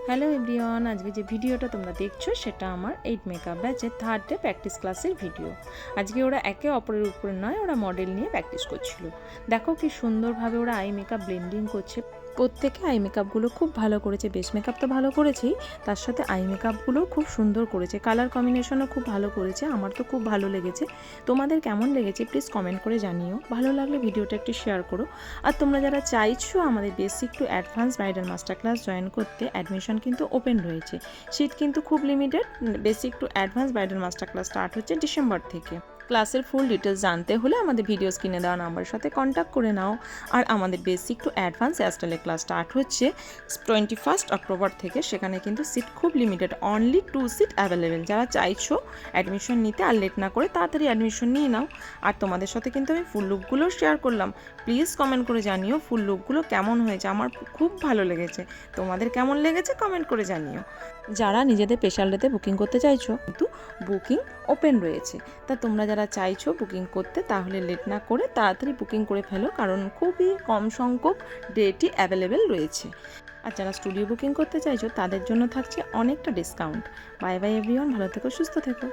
Hello everyone, আজকে যে ভিডিওটা তোমরা দেখছো সেটা আমার 8 মেকআপ ব্যাচের থার্ড ডে প্র্যাকটিস ক্লাসের ভিডিও। আজকে ওরা একে অপরের উপরে নয়, ওরা মডেল নিয়ে প্র্যাকটিস করছিল। দেখো কি সুন্দরভাবে ওরা আই মেকআপ ব্লেন্ডিং করছে। প্রত্যেকে আই মেকআপগুলো খুব ভালো করেছে। বেস মেকআপ তো ভালো করেছেই, তার সাথে আই মেকআপগুলোও খুব সুন্দর করেছে। কালার কম্বিনেশনও খুব ভালো করেছে। আমার তো খুব ভালো লেগেছে। তোমাদের কেমন লেগেছে প্লিজ কমেন্ট করে জানিও। ভালো লাগলে ভিডিওটা একটু শেয়ার করো। আর তোমরা যারা চাইছো আমাদের basic to advance bridal master class join করতে, অ্যাডমিশন কিন্তু ওপেন রয়েছে। সিট কিন্তু খুব limited. Basic to advance bridal master class start হচ্ছে ডিসেম্বর থেকে। ক্লাসের ফুল ডিটেলস জানতে হলে আমাদের ভিডিও স্ক্রিনে দেওয়া নাম্বারের সাথে কন্ট্যাক্ট করে নাও। আর আমাদের বেসিক টু অ্যাডভান্স হেয়ারস্টাইলের ক্লাস স্টার্ট হচ্ছে 21 অক্টোবর থেকে। সেখানে কিন্তু সিট খুব লিমিটেড, অনলি 2 সিট অ্যাভেলেবেল। যারা চাইছো অ্যাডমিশন নিতে আর লেট না করে তাড়াতাড়ি অ্যাডমিশন নিয়ে নাও। আর তোমাদের সাথে কিন্তু আমি ফুল লুকগুলো শেয়ার করলাম। প্লিজ কমেন্ট করে জানিও ফুল লুকগুলো কেমন হয়েছে। আমার খুব ভালো লেগেছে। তোমাদের কেমন লেগেছে কমেন্ট করে জানিও। যারা নিজেদের স্পেশাল ডেতে বুকিং করতে চাইছো, কিন্তু বুকিং ওপেন রয়েছে। তা তোমরা যারা চাইছো বুকিং করতে, তাহলে লেট না করে তাড়াতাড়ি বুকিং করে ফেলো, কারণ খুবই কম সংখ্যক ডেটই অ্যাভেলেবেল রয়েছে। আর যারা স্টুডিও বুকিং করতে চাইছো তাদের জন্য থাকছে অনেকটা ডিসকাউন্ট। বাই বাই এভরিওয়ান, ভালো থেকো, সুস্থ থেকো।